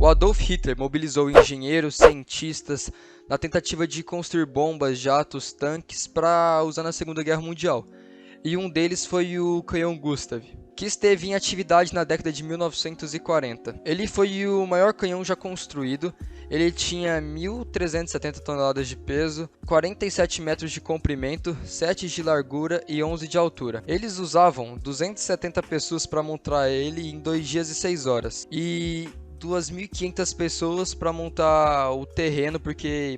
O Adolf Hitler mobilizou engenheiros, cientistas, na tentativa de construir bombas, jatos, tanques para usar na Segunda Guerra Mundial. E um deles foi o canhão Gustav, que esteve em atividade na década de 1940. Ele foi o maior canhão já construído. Ele tinha 1.370 toneladas de peso, 47 metros de comprimento, 7 de largura e 11 de altura. Eles usavam 270 pessoas para montar ele em 2 dias e 6 horas. E 2.500 pessoas para montar o terreno,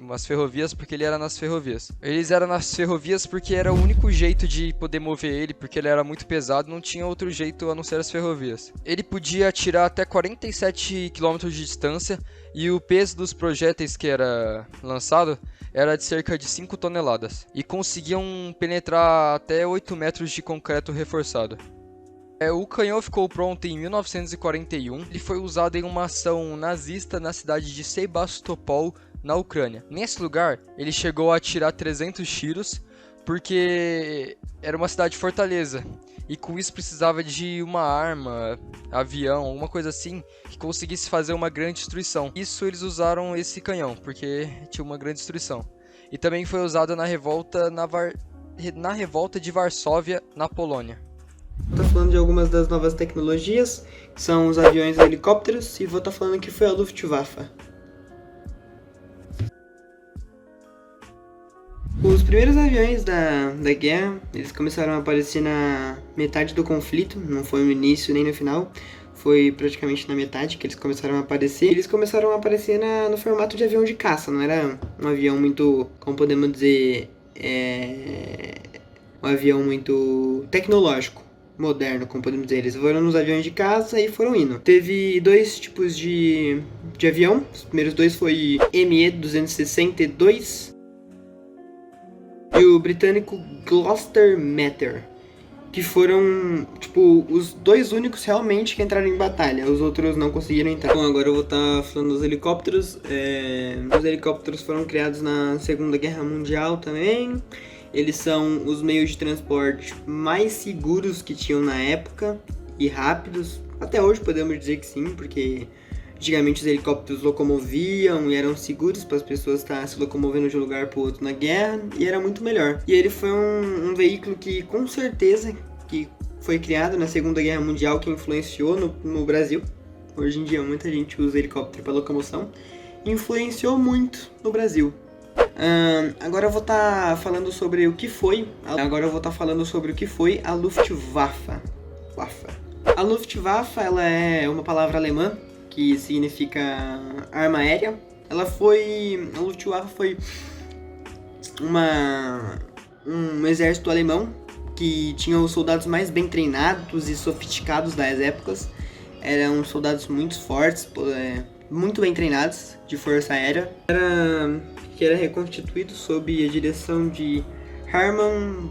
as ferrovias, porque ele era nas ferrovias. Eles eram nas ferrovias porque era o único jeito de poder mover ele, porque ele era muito pesado, não tinha outro jeito a não ser as ferrovias. Ele podia atirar até 47 km de distância e o peso dos projéteis que era lançado era de cerca de 5 toneladas e conseguiam penetrar até 8 metros de concreto reforçado. O canhão ficou pronto em 1941. Ele foi usado em uma ação nazista na cidade de Sebastopol, na Ucrânia. Nesse lugar, ele chegou a atirar 300 tiros, porque era uma cidade fortaleza. E com isso precisava de uma arma, avião, alguma coisa assim, que conseguisse fazer uma grande destruição. Isso eles usaram esse canhão, porque tinha uma grande destruição. E também foi usado na revolta de Varsóvia, na Polônia. Vou estar falando de algumas das novas tecnologias, que são os aviões e helicópteros, e vou estar falando que foi a Luftwaffe. Os primeiros aviões da guerra, eles começaram a aparecer na metade do conflito, não foi no início nem no final, foi praticamente na metade que eles começaram a aparecer. Eles começaram a aparecer no formato de avião de caça, não era um avião muito, como podemos dizer, um avião muito tecnológico, moderno, como podemos dizer. Eles foram nos aviões de caça e foram indo. Teve dois tipos de avião. Os primeiros dois foi ME-262 e o britânico Gloster-Meter, que foram, os dois únicos realmente que entraram em batalha. Os outros não conseguiram entrar. Bom, agora eu vou estar falando dos helicópteros. Os helicópteros foram criados na Segunda Guerra Mundial também. Eles são os meios de transporte mais seguros que tinham na época e rápidos. Até hoje podemos dizer que sim, porque antigamente os helicópteros locomoviam e eram seguros para as pessoas estar se locomovendo de um lugar para o outro na guerra, e era muito melhor. E ele foi um veículo que com certeza que foi criado na Segunda Guerra Mundial, que influenciou no Brasil. Hoje em dia muita gente usa helicóptero para locomoção. Influenciou muito no Brasil. Agora eu vou estar falando sobre o que foi. A Luftwaffe. A Luftwaffe, ela é uma palavra alemã que significa arma aérea. A Luftwaffe foi um exército alemão que tinha os soldados mais bem treinados e sofisticados das épocas. Eram soldados muito fortes, muito bem treinados de força aérea. Que era reconstituído sob a direção de Hermann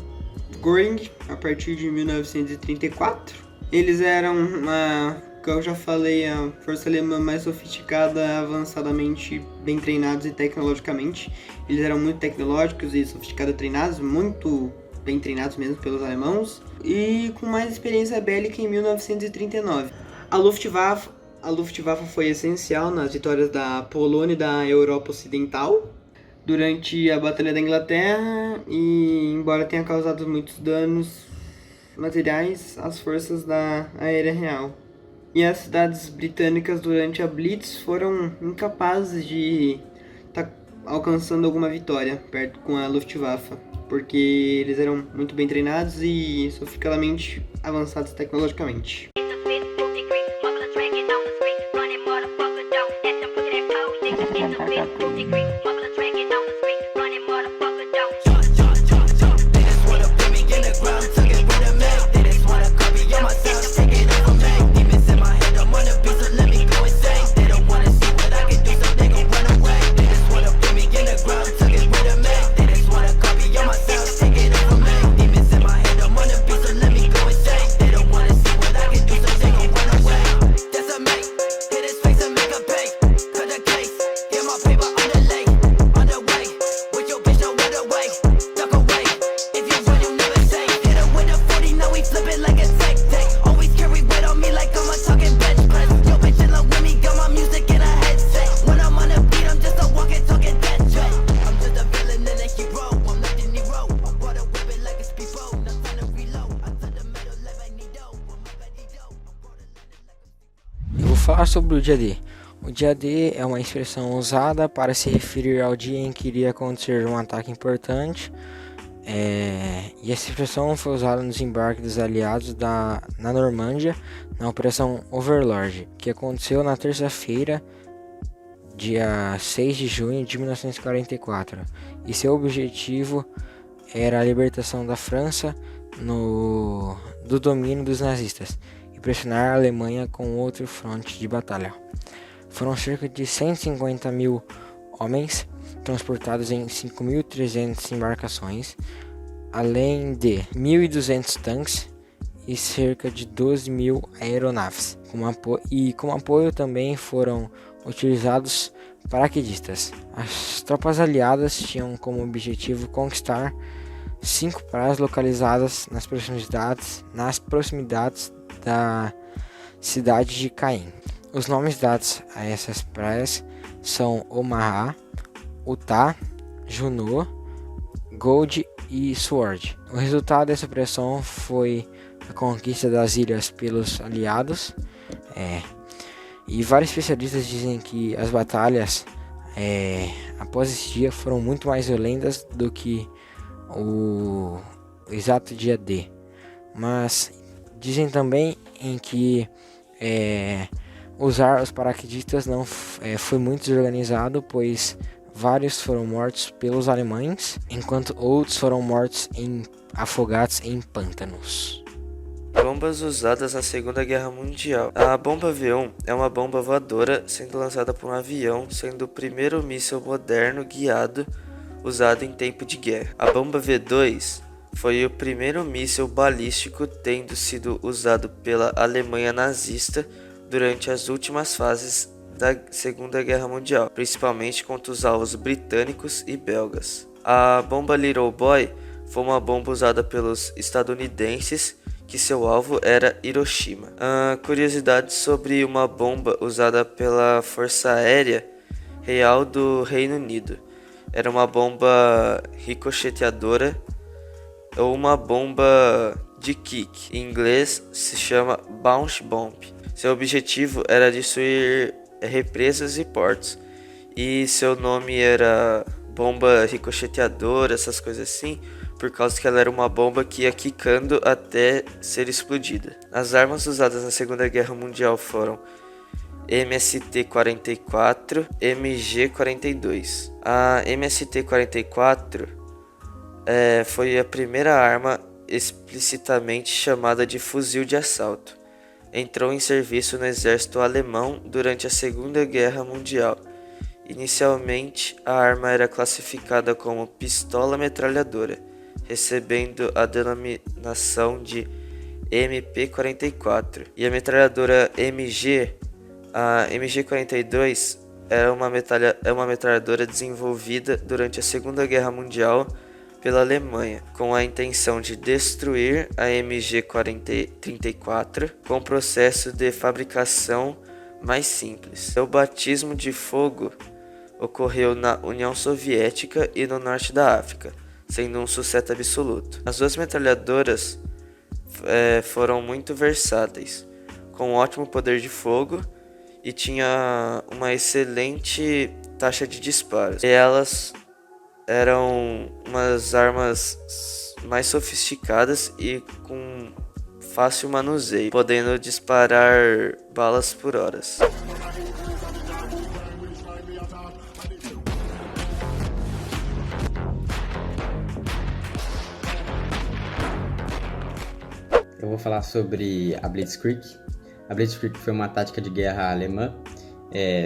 Göring a partir de 1934. Eles eram, como eu já falei, a força alemã mais sofisticada, avançadamente bem treinados e tecnologicamente. Eles eram muito tecnológicos e sofisticados, treinados, muito bem treinados mesmo pelos alemãos, e com mais experiência bélica em 1939. A Luftwaffe foi essencial nas vitórias da Polônia e da Europa Ocidental durante a Batalha da Inglaterra, e embora tenha causado muitos danos materiais às forças da aérea real. E as cidades britânicas durante a Blitz foram incapazes de estar alcançando alguma vitória perto com a Luftwaffe, porque eles eram muito bem treinados e sofisticadamente avançados tecnologicamente. falar sobre o dia D. O dia D é uma expressão usada para se referir ao dia em que iria acontecer um ataque importante. E essa expressão foi usada no desembarque dos aliados na Normândia, na Operação Overlord, que aconteceu na terça-feira, dia 6 de junho de 1944. E seu objetivo era a libertação da França do domínio dos nazistas e pressionar a Alemanha com outro fronte de batalha. Foram cerca de 150 mil homens transportados em 5.300 embarcações, além de 1.200 tanques e cerca de 12 mil aeronaves. Como apoio também foram utilizados paraquedistas. As tropas aliadas tinham como objetivo conquistar 5 praias localizadas nas proximidades da cidade de Caen. Os nomes dados a essas praias são Omaha, Utah, Juno, Gold e Sword. O resultado dessa operação foi a conquista das ilhas pelos aliados. E vários especialistas dizem que as batalhas após esse dia foram muito mais violentas do que o exato dia D. Mas dizem também em que usar os paraquedistas não foi muito desorganizado, pois vários foram mortos pelos alemães, enquanto outros foram mortos afogados em pântanos. Bombas usadas na Segunda Guerra Mundial. A bomba V1 é uma bomba voadora sendo lançada por um avião, sendo o primeiro míssil moderno guiado usado em tempo de guerra. A bomba V2 foi o primeiro míssil balístico tendo sido usado pela Alemanha nazista durante as últimas fases da Segunda Guerra Mundial, principalmente contra os alvos britânicos e belgas. A bomba Little Boy foi uma bomba usada pelos estadunidenses, que seu alvo era Hiroshima. Curiosidades sobre uma bomba usada pela Força Aérea Real do Reino Unido. Era uma bomba ricocheteadora ou uma bomba de kick. Em inglês se chama bounce bomb. Seu objetivo era destruir represas e portos. E seu nome era bomba ricocheteadora, essas coisas assim, por causa que ela era uma bomba que ia quicando até ser explodida. As armas usadas na Segunda Guerra Mundial foram MST-44, MG-42. A MST-44 foi a primeira arma explicitamente chamada de fuzil de assalto. Entrou em serviço no exército alemão durante a Segunda Guerra Mundial. Inicialmente, a arma era classificada como pistola metralhadora, recebendo a denominação de MP-44. E a metralhadora MG, a MG-42, é uma metralhadora desenvolvida durante a Segunda Guerra Mundial pela Alemanha, com a intenção de destruir a MG-34 com um processo de fabricação mais simples. Seu batismo de fogo ocorreu na União Soviética e no norte da África, sendo um sucesso absoluto. As duas metralhadoras foram muito versáteis, com ótimo poder de fogo e tinha uma excelente taxa de disparos. E elas eram umas armas mais sofisticadas e com fácil manuseio, podendo disparar balas por horas. Eu vou falar sobre a Blitzkrieg. A Blitzkrieg foi uma tática de guerra alemã,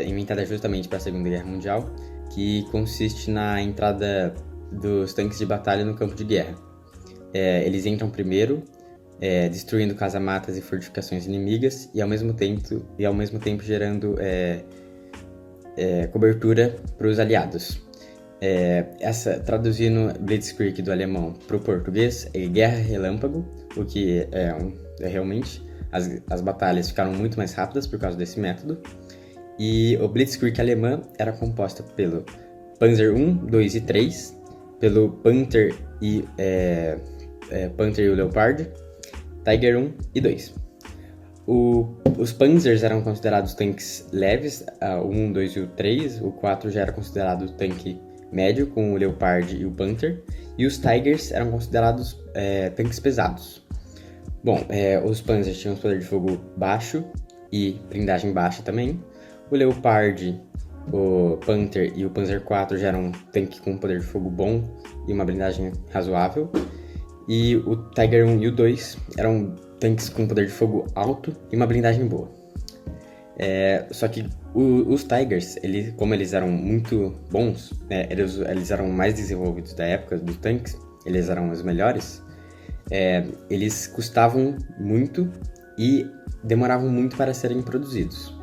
inventada justamente para a Segunda Guerra Mundial, que consiste na entrada dos tanques de batalha no campo de guerra. Eles entram primeiro, destruindo casamatas e fortificações inimigas e ao mesmo tempo gerando cobertura para os aliados. Traduzindo Blitzkrieg do alemão para o português, é guerra relâmpago, o que realmente as batalhas ficaram muito mais rápidas por causa desse método. E o Blitzkrieg alemã era composta pelo Panzer 1, 2 e 3, pelo Panther e o Leopard, Tiger 1 e 2. Os Panzers eram considerados tanques leves, o 1, 2 e o 3. O 4 já era considerado tanque médio, com o Leopard e o Panther. E os Tigers eram considerados tanques pesados. Bom, os Panzers tinham poder de fogo baixo e blindagem baixa também. O Leopard, o Panther e o Panzer IV já eram tanque com poder de fogo bom e uma blindagem razoável. E o Tiger 1 e o 2 eram tanques com poder de fogo alto e uma blindagem boa. Só que os Tigers, como eles eram muito bons, eles eram mais desenvolvidos da época dos tanques, eles eram os melhores, eles custavam muito e demoravam muito para serem produzidos.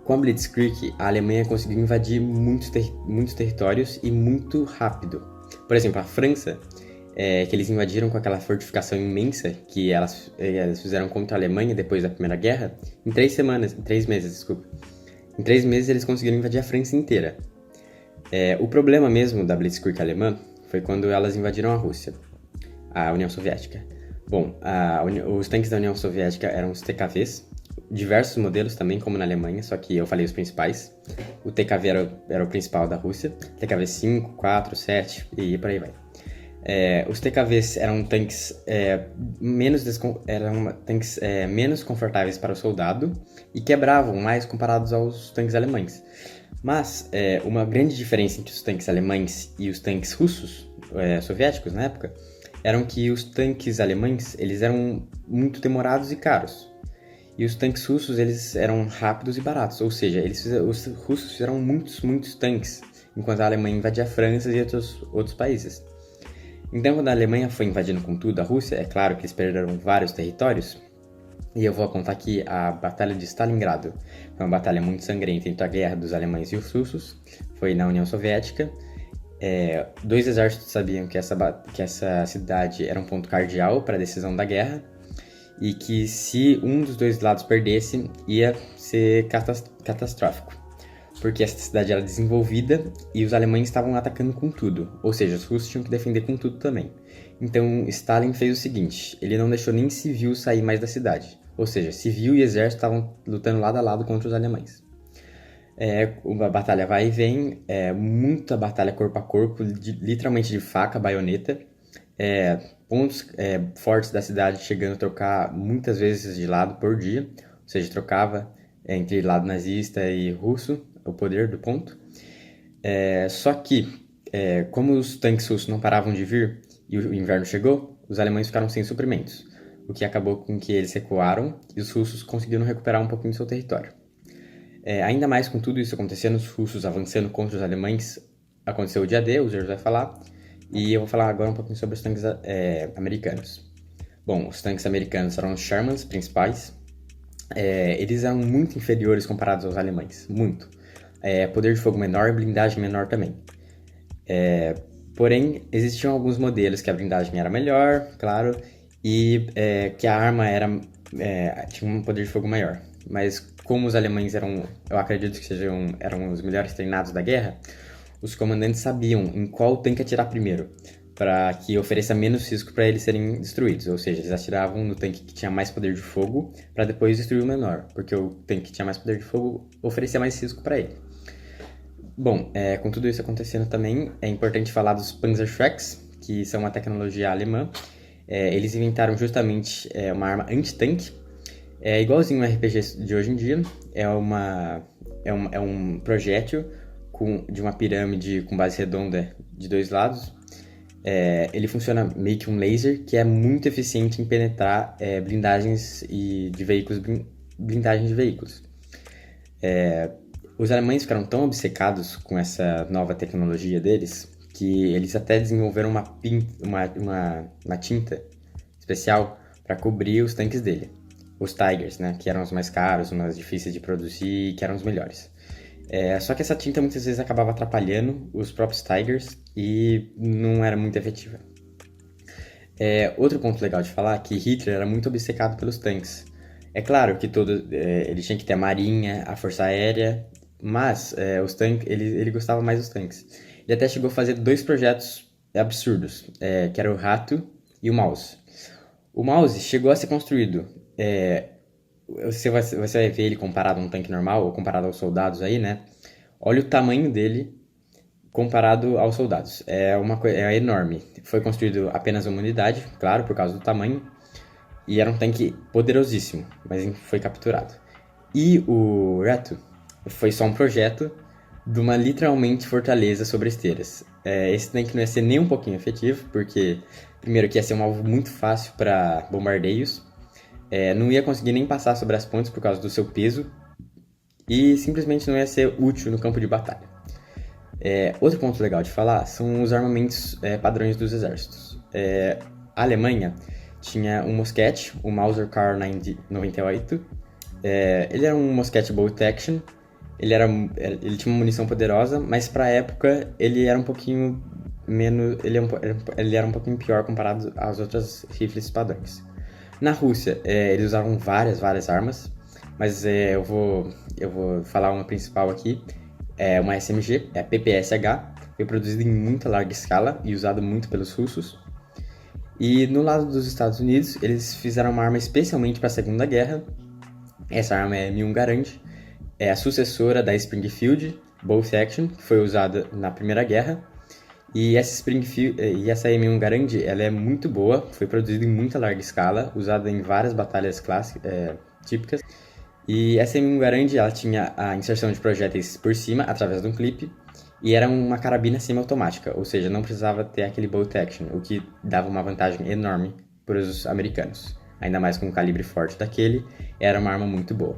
Com a Blitzkrieg, a Alemanha conseguiu invadir muitos territórios e muito rápido. Por exemplo, a França, que eles invadiram com aquela fortificação imensa que eles fizeram contra a Alemanha depois da Primeira Guerra, em 3 meses, Em 3 meses eles conseguiram invadir a França inteira. O problema mesmo da Blitzkrieg alemã foi quando elas invadiram a Rússia, a União Soviética. Bom, os tanques da União Soviética eram os TKVs, diversos modelos também, como na Alemanha, só que eu falei os principais. O TKV era o principal da Rússia, TKV 5, 4, 7 e por aí vai. Os TKVs eram tanques, menos confortáveis para o soldado e quebravam mais comparados aos tanques alemães. Mas uma grande diferença entre os tanques alemães e os tanques russos, soviéticos na época, eram que os tanques alemães eles eram muito demorados e caros. E os tanques russos eles eram rápidos e baratos, ou seja, os russos fizeram muitos tanques, enquanto a Alemanha invadia a França e outros países. Então, quando a Alemanha foi invadindo com tudo a Rússia, é claro que eles perderam vários territórios, e eu vou apontar aqui a Batalha de Stalingrado. Foi uma batalha muito sangrenta entre a guerra dos alemães e os russos, foi na União Soviética. 2 exércitos sabiam que essa cidade era um ponto cardeal para a decisão da guerra, e que se um dos 2 lados perdesse, ia ser catastrófico. Porque essa cidade era desenvolvida e os alemães estavam atacando com tudo, ou seja, os russos tinham que defender com tudo também. Então Stalin fez o seguinte, ele não deixou nem civil sair mais da cidade, ou seja, civil e exército estavam lutando lado a lado contra os alemães. Uma batalha vai e vem, muita batalha corpo a corpo, literalmente de faca, baioneta, pontos fortes da cidade chegando a trocar muitas vezes de lado por dia, ou seja, trocava entre lado nazista e russo, o poder do ponto. Só que, como os tanques russos não paravam de vir e o inverno chegou, os alemães ficaram sem suprimentos, o que acabou com que eles recuaram e os russos conseguiram recuperar um pouquinho do seu território. Ainda mais com tudo isso acontecendo, os russos avançando contra os alemães, aconteceu o dia D, o Jorge vai falar, e eu vou falar agora um pouquinho sobre os tanques americanos. Bom, os tanques americanos eram os Shermans principais. Eles eram muito inferiores comparados aos alemães, muito. Poder de fogo menor e blindagem menor também. Porém, existiam alguns modelos que a blindagem era melhor, claro, e que a arma tinha um poder de fogo maior. Mas como os alemães eu acredito que eram os melhores treinados da guerra, os comandantes sabiam em qual tanque atirar primeiro, para que ofereça menos risco para eles serem destruídos. Ou seja, eles atiravam no tanque que tinha mais poder de fogo para depois destruir o menor, porque o tanque que tinha mais poder de fogo oferecia mais risco para ele. Bom, com tudo isso acontecendo também, é importante falar dos Panzerschrecks, que são uma tecnologia alemã. Eles inventaram justamente uma arma anti-tanque, igualzinho ao RPG de hoje em dia. É um projétil de uma pirâmide com base redonda de 2 lados. Ele funciona meio que um laser, que é muito eficiente em penetrar blindagens de veículos. Os alemães ficaram tão obcecados com essa nova tecnologia deles que eles até desenvolveram uma tinta especial para cobrir os tanques dele. Os Tigers, né, que eram os mais caros, os mais difíceis de produzir e que eram os melhores. Só que essa tinta muitas vezes acabava atrapalhando os próprios Tigers e não era muito efetiva. Outro ponto legal de falar é que Hitler era muito obcecado pelos tanques. É claro que ele tinha que ter a marinha, a força aérea, mas os tanques, ele gostava mais dos tanques. Ele até chegou a fazer 2 projetos absurdos, que era o Rato e o Mouse. O Mouse chegou a ser construído você vai ver ele comparado a um tanque normal ou comparado aos soldados aí, né? Olha o tamanho dele comparado aos soldados. É enorme. Foi construído apenas uma unidade, claro, por causa do tamanho. E era um tanque poderosíssimo, mas foi capturado. E o Rato foi só um projeto de uma literalmente fortaleza sobre esteiras. Esse tanque não ia ser nem um pouquinho efetivo, porque primeiro que ia ser um alvo muito fácil para bombardeios, não ia conseguir nem passar sobre as pontes por causa do seu peso, e simplesmente não ia ser útil no campo de batalha. Outro ponto legal de falar são os armamentos padrões dos exércitos. A Alemanha tinha um mosquete, o Mauser Kar 98. Ele era um mosquete bolt action. Ele tinha uma munição poderosa, mas para a época ele era um pouquinho menos. Ele era um pouquinho pior comparado às outras rifles padrões. Na Rússia, eles usavam várias armas, mas eu vou falar uma principal aqui. É uma SMG, é a PPSH, foi produzida em muita larga escala e usada muito pelos russos. E no lado dos Estados Unidos, eles fizeram uma arma especialmente para a Segunda Guerra. Essa arma é M1 Garand, é a sucessora da Springfield Bolt Action, que foi usada na Primeira Guerra. E essa M1 Garand, ela é muito boa, foi produzida em muita larga escala, usada em várias batalhas típicas. E essa M1 Garand, ela tinha a inserção de projéteis por cima, através de um clipe, e era uma carabina semiautomática, ou seja, não precisava ter aquele bolt action, o que dava uma vantagem enorme para os americanos. Ainda mais com um calibre forte daquele, era uma arma muito boa.